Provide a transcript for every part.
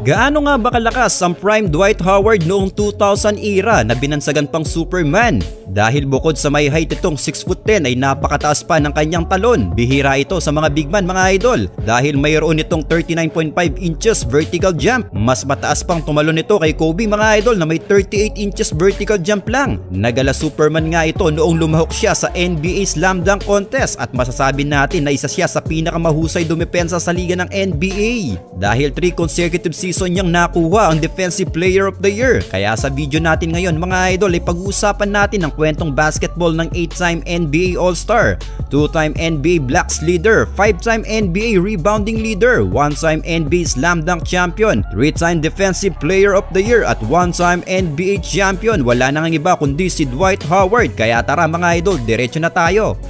Gaano nga ba kalakas ang prime Dwight Howard noong 2000 era na binansagan pang Superman? Dahil bukod sa may height itong 6'10" ay napakataas pa ng kanyang talon. Bihira ito sa mga big man mga idol dahil mayroon itong 39.5 inches vertical jump. Mas mataas pang tumalon ito kay Kobe mga idol na may 38 inches vertical jump lang. Nagala Superman nga ito noong lumahok siya sa NBA Slam Dunk Contest at masasabi natin na isa siya sa pinakamahusay dumepensa sa liga ng NBA dahil 3 consecutive season niyang nakuha ang Defensive Player of the Year. Kaya sa video natin ngayon mga idol ay pag-uusapan natin ang kwentong basketball ng 8-time NBA All-Star, 2-time NBA Blocks Leader, 5-time NBA Rebounding Leader, 1-time NBA Slam Dunk Champion, 3-time Defensive Player of the Year at 1-time NBA Champion. Wala nang iba kundi si Dwight Howard. Kaya tara mga idol, diretso na tayo.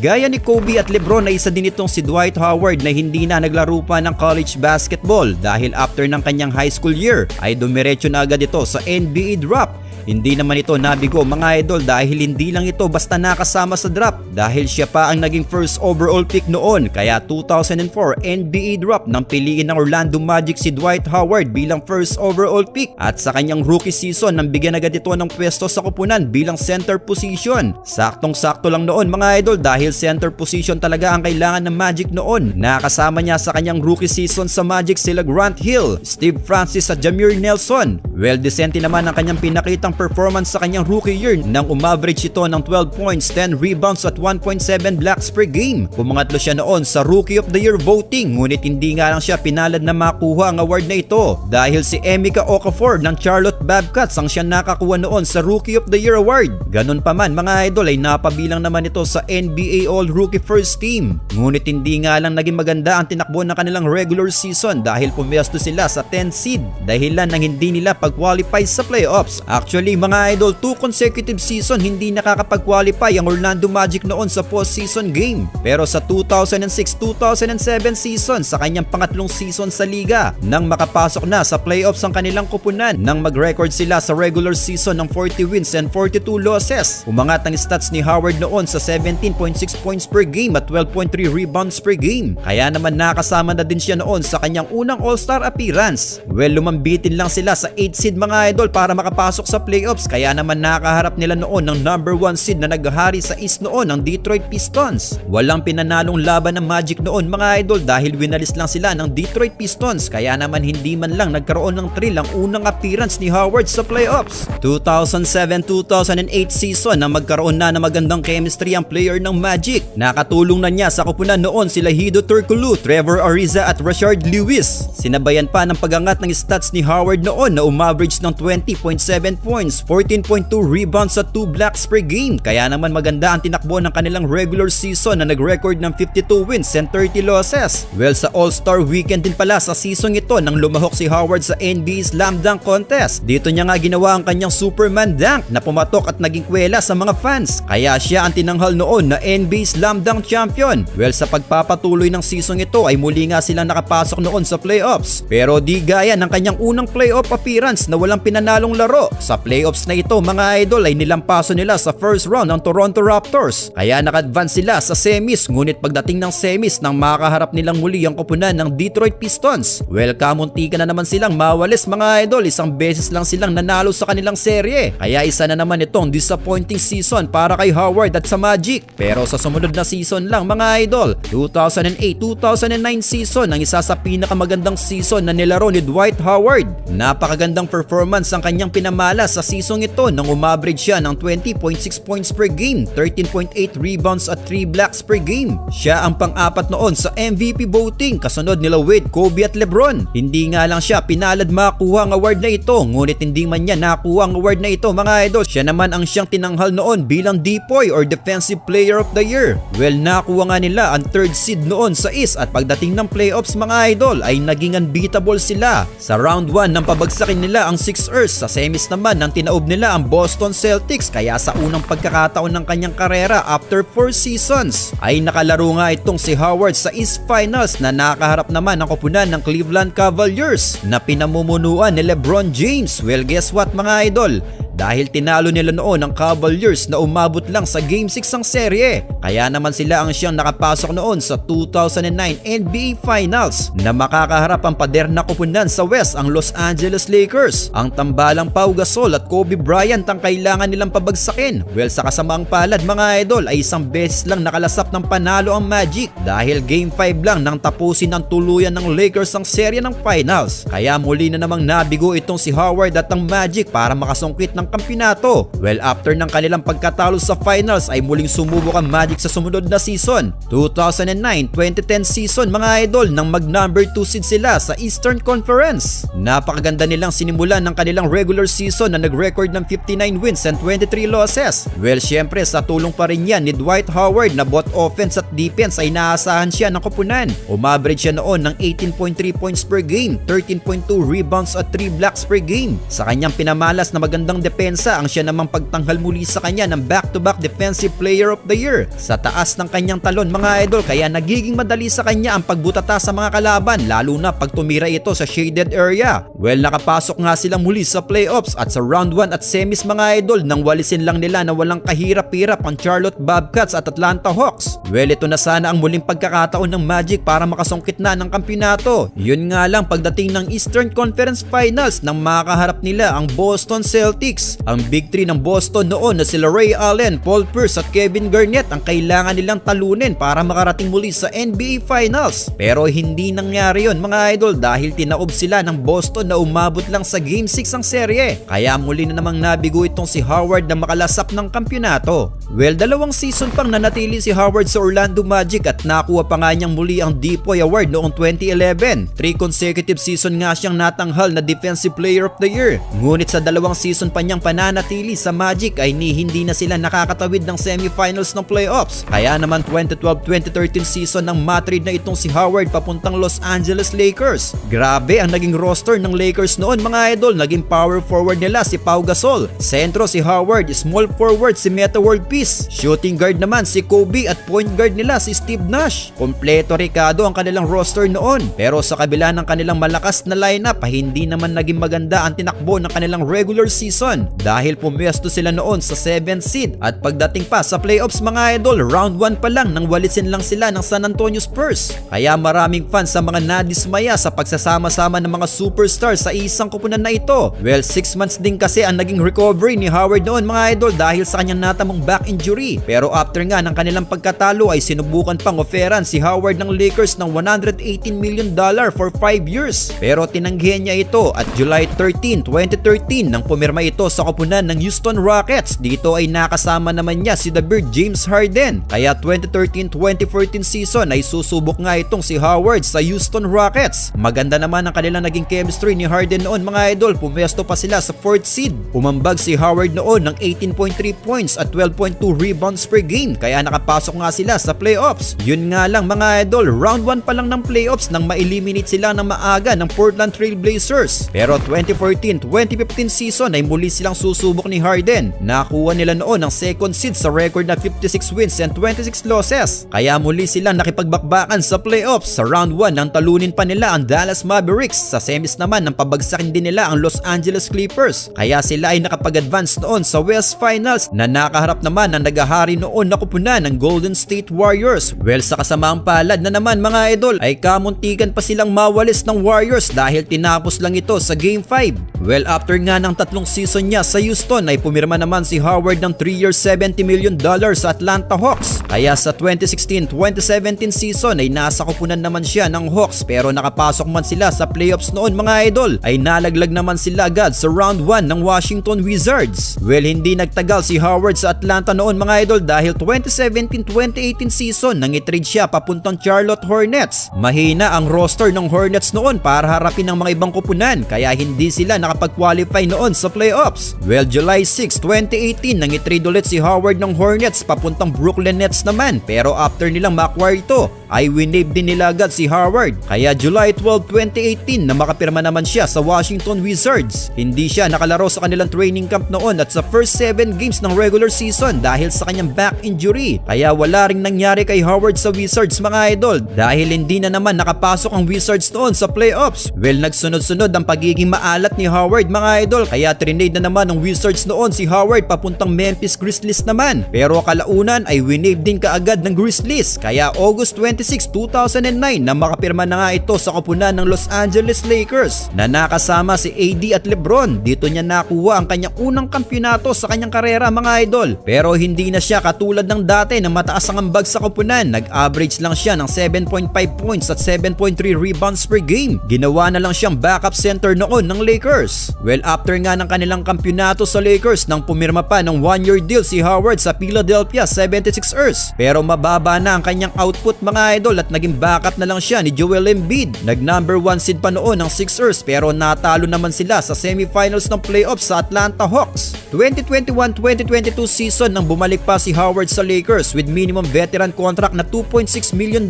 Gaya ni Kobe at LeBron ay isa din itong si Dwight Howard na hindi na naglaro pa ng college basketball dahil after ng kanyang high school year ay dumiretso na agad ito sa NBA draft. Hindi naman ito nabigo mga idol dahil hindi lang ito basta nakasama sa draft dahil siya pa ang naging first overall pick noon. Kaya 2004 NBA draft nang piliin ng Orlando Magic si Dwight Howard bilang first overall pick at sa kanyang rookie season nang bigyan agad ito ng pwesto sa koponan bilang center position. Saktong-sakto lang noon mga idol dahil center position talaga ang kailangan ng Magic noon. Nakasama niya sa kanyang rookie season sa Magic sila Grant Hill, Steve Francis at Jameer Nelson. Well decente naman ang kanyang pinakitang performance sa kanyang rookie year nang umaverage ito ng 12 points, 10 rebounds at 1.7 blocks per game. Pumangatlo siya noon sa Rookie of the Year voting ngunit hindi nga lang siya pinalad na makuha ang award na ito dahil si Emeka Okafor ng Charlotte Bobcats ang siya nakakuha noon sa Rookie of the Year award. Ganun pa man mga idol ay napabilang naman ito sa NBA All-Rookie First Team. Ngunit hindi nga lang naging maganda ang tinakbo ng kanilang regular season dahil pumesto sila sa 10th seed dahilan ng hindi nila pag-qualify sa playoffs. Actually mga idol, 2 consecutive season hindi nakakapag-qualify ang Orlando Magic noon sa postseason game. Pero sa 2006-2007 season, sa kanyang pangatlong season sa liga, nang makapasok na sa playoffs ang kanilang koponan, nang mag-record sila sa regular season ng 40 wins and 42 losses. Umangat ang stats ni Howard noon sa 17.6 points per game at 12.3 rebounds per game. Kaya naman nakasama na din siya noon sa kanyang unang All-Star appearance. Well, lumambitin lang sila sa 8 seed mga idol para makapasok sa playoffs kaya naman nakaharap nila noon ng number 1 seed na naghahari sa East noon ang Detroit Pistons. Walang pinanalong laban ng Magic noon mga idol dahil winalis lang sila ng Detroit Pistons kaya naman hindi man lang nagkaroon ng thrill ang unang appearance ni Howard sa playoffs. 2007-2008 season na magkaroon na ng magandang chemistry ang player ng Magic. Nakatulong na niya sa koponan noon sila Hedo Turkoglu, Trevor Ariza at Rashard Lewis. Sinabayan pa ng pagangat ng stats ni Howard noon na umaverage ng 20.7 points, 14.2 rebounds at 2 blocks per game. Kaya naman maganda ang tinakbo ng kanilang regular season na nag-record ng 52 wins and 30 losses. Well, sa All-Star weekend din pala sa season ito nang lumahok si Howard sa NBA Slam Dunk Contest. Dito niya nga ginawa ang kanyang Superman Dunk na pumatok at naging kwela sa mga fans. Kaya siya ang tinanghal noon na NBA Slam Dunk Champion. Well, sa pagpapatuloy ng season ito ay muli nga silang nakapasok noon sa playoffs. Pero di gaya ng kanyang unang playoff appearance na walang pinanalong laro. Sa playoffs na ito mga idol ay nilampaso nila sa first round ng Toronto Raptors. Kaya naka-advance sila sa semis ngunit pagdating ng semis nang makaharap nilang muli ang koponan ng Detroit Pistons. Well, kamuntika na naman silang mawalis mga idol. Isang beses lang silang nanalo sa kanilang serye. Kaya isa na naman itong disappointing season para kay Howard at sa Magic. Pero sa sumunod na season lang mga idol, 2008-2009 season ang isa sa pinakamagandang season na nilaro ni Dwight Howard. Napakagandang performance ang kanyang pinamala sa season ito nang umaverage siya ng 20.6 points per game, 13.8 rebounds at 3 blocks per game. Siya ang pang-apat noon sa MVP voting kasunod nila Wade, Kobe at LeBron. Hindi nga lang siya pinalad makuha ang award na ito ngunit hindi man niya nakuha ang award na ito mga idol. Siya naman ang siyang tinanghal noon bilang DPOY or Defensive Player of the Year. Well, nakuha nga nila ang 3rd seed noon sa East at pagdating ng playoffs mga idol ay naging unbeatable sila. Sa round 1 nang pabagsakin nila ang Sixers, sa semis naman nang tinaob nila ang Boston Celtics kaya sa unang pagkakataon ng kanyang karera after 4 seasons ay nakalaro nga itong si Howard sa East Finals na nakaharap naman ang koponan ng Cleveland Cavaliers na pinamumunuan ni LeBron James. Well, guess what mga idol? dahil tinalo nila noon ang Cavaliers na umabot lang sa Game 6 ang serye. Kaya naman sila ang siyang nakapasok noon sa 2009 NBA Finals na makakaharap ang pader na koponan sa West ang Los Angeles Lakers. Ang tambalang Pau Gasol at Kobe Bryant ang kailangan nilang pabagsakin. Well, sa kasamaang palad mga idol ay isang beses lang nakalasap ng panalo ang Magic dahil Game 5 lang nang tapusin ng tuluyan ng Lakers ang serye ng Finals. Kaya muli na namang nabigo itong si Howard at ang Magic para makasungkit ng kampyonato. Well, after ng kanilang pagkatalo sa Finals ay muling sumubok ang Magic sa sumunod na season, 2009-2010 season mga idol, nang mag-number 2 seed sila sa Eastern Conference. Napakaganda nilang sinimulan ng kanilang regular season na nag-record ng 59 wins and 23 losses. Well, syempre sa tulong pa rin yan ni Dwight Howard na both offense at defense ay naasahan siya ng koponan. Umaverage siya noon ng 18.3 points per game, 13.2 rebounds at 3 blocks per game. Sa kanyang pinamalas na magandang depensa ang siya namang pagtanghal muli sa kanya ng back-to-back Defensive Player of the Year. Sa taas ng kanyang talon mga idol, kaya nagiging madali sa kanya ang pagbutata sa mga kalaban, lalo na pag tumira ito sa shaded area. Well, nakapasok nga silang muli sa playoffs at sa round 1 at semis mga idol nang walisin lang nila na walang kahirap-hirap ang Charlotte Bobcats at Atlanta Hawks. Well, ito na sana ang muling pagkakataon ng Magic para makasungkit na ng kampyonato. Yun nga lang, pagdating ng Eastern Conference Finals nang makaharap nila ang Boston Celtics. Ang Big 3 ng Boston noon na sila Ray Allen, Paul Pierce at Kevin Garnett ang kailangan nilang talunin para makarating muli sa NBA Finals. Pero hindi nangyari yun mga idol dahil tinaob sila ng Boston na umabot lang sa Game 6 ang serye. Kaya muli na namang nabigo itong si Howard na makalasap ng kampyonato. Well, 2 season pang nanatili si Howard sa Orlando Magic at nakuha pa nga niyang muli ang Depoy Award noong 2011. 3 consecutive season nga siyang natanghal na Defensive Player of the Year. Ngunit sa 2 season pa niyang pananatili sa Magic ay hindi na sila nakakatawid ng semifinals ng playoffs. Kaya naman 2012-2013 season ng matrade na itong si Howard papuntang Los Angeles Lakers. Grabe ang naging roster ng Lakers noon mga idol. Naging power forward nila si Pau Gasol, sentro si Howard, small forward si Metta World Peace, shooting guard naman si Kobe at point guard nila si Steve Nash. Kompleto Ricardo ang kanilang roster noon. Pero sa kabila ng kanilang malakas na lineup ay hindi naman naging maganda ang tinakbo ng kanilang regular season dahil pumwesto sila noon sa 7th seed at pagdating pa sa playoffs mga idol, round 1 pa lang nang walisin lang sila ng San Antonio Spurs. Kaya maraming fans sa mga nadismaya sa pagsasama-sama ng mga superstars sa isang koponan na ito. Well, 6 months din kasi ang naging recovery ni Howard noon mga idol dahil sa kanyang natamong back injury. Pero after nga ng kanilang pagkatalo ay sinubukan pang oferan si Howard ng Lakers ng $118 million for 5 years. Pero tinanggihan niya ito at July 13, 2013 nang pumirma ito sa koponan ng Houston Rockets. Dito ay nakasama naman niya si The Bird James Harden. Kaya 2013-2014 season ay susubok nga itong si Howard sa Houston Rockets. Maganda naman ang kanilang naging chemistry ni Harden noon mga idol. Pumesto pa sila sa 4th seed. Umambag si Howard noon ng 18.3 points at 12.2 rebounds per game. Kaya nakapasok nga sila sa playoffs. Yun nga lang mga idol, round 1 pa lang ng playoffs nang ma-eliminate sila ng maaga ng Portland Trail Blazers. Pero 2014-2015 season ay muli silang susubok ni Harden. Nakuha nila noon ang 2nd seed sa record na 56 wins and 26 losses. Kaya muli silang nakipagbakbakan sa playoffs. Sa round 1 nang talunin pa nila ang Dallas Mavericks. Sa semis naman nang pabagsakin din nila ang Los Angeles Clippers. Kaya sila ay nakapag-advance noon sa West Finals na nakaharap naman ang nagahari noon na koponan ng Golden State Warriors. Well, sa kasamaang palad na naman mga idol ay kamuntikan pa silang mawalis ng Warriors dahil tinapos lang ito sa Game 5. Well, after nga ng 3 season niya sa Houston ay pumirma naman si Howard ng 3 years $70 million sa Atlanta Hawks. Kaya sa 2016-2017 season ay nasa koponan naman siya ng Hawks pero nakapasok man sila sa playoffs noon mga idol ay nalaglag naman sila agad sa round 1 ng Washington Wizards. Well, hindi nagtagal si Howard sa Atlanta noon mga idol dahil 2017-2018 season nang itrade siya papuntang Charlotte Hornets. Mahina ang roster ng Hornets noon para harapin ang mga ibang koponan kaya hindi sila nakapag-qualify noon sa playoffs. Well, July 6, 2018 nang itrade ulit si Howard ng Hornets papuntang Brooklyn Nets naman pero after nilang ma-acquire ito ay winave din nila agad si Howard. Kaya July 12, 2018 na makapirma naman siya sa Washington Wizards. Hindi siya nakalaro sa kanilang training camp noon at sa first 7 games ng regular season dahil sa kanyang back injury. Kaya wala ring nangyari kay Howard sa Wizards mga idol dahil hindi na naman nakapasok ang Wizards noon sa playoffs. Well, nagsunod-sunod ang pagiging maalat ni Howard mga idol, kaya trinade na naman ng Wizards noon si Howard papuntang Memphis Grizzlies naman. Pero kalaunan ay winave din kaagad ng Grizzlies, kaya August 26, 2009 na makapirma na nga ito sa koponan ng Los Angeles Lakers na nakasama si AD at LeBron. Dito niya nakuha ang kanyang unang kampyonato sa kanyang karera mga idol. Pero hindi na siya katulad ng dati na mataas ang ambag sa koponan. Nag-average lang siya ng 7.5 points at 7.3 rebounds per game. Ginawa na lang siyang backup center noon ng Lakers. Well, after nga ng kanilang kampyonato sa Lakers nang pumirma pa ng 1-year deal si Howard sa Philadelphia 76ers. Pero mababa na ang kanyang output mga idol at naging backup na lang siya ni Joel Embiid. Nag number 1 seed pa noon ng Sixers pero natalo naman sila sa semifinals ng playoffs sa Atlanta Hawks. 2021-2022 season nang bumalik pa si Howard sa Lakers with minimum veteran contract na $2.6 million.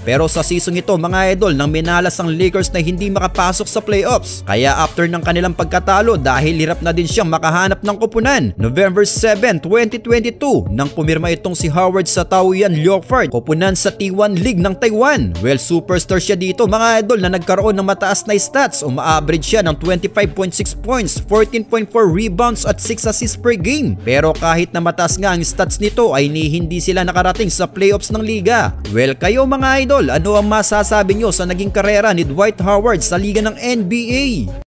Pero sa season ito mga idol nang minalas ang Lakers na hindi makapasok sa playoffs. Kaya after ng kanilang pagkatalo dahil hirap na din siyang makahanap ng koponan, November 7, 2022 nang pumirma itong si Howard sa Taoyuan Leopard, koponan sa T1 League ng Taiwan. Well, superstar siya dito mga idol na nagkaroon ng mataas na stats. Uma-average siya ng 25.6 points, 14.4 rebounds at 6 assists per game. Pero kahit na mataas nga ang stats nito ay hindi sila nakarating sa playoffs ng liga. Well, kayo mga idol, ano ang masasabi nyo sa naging karera ni Dwight Howard sa liga ng NBA?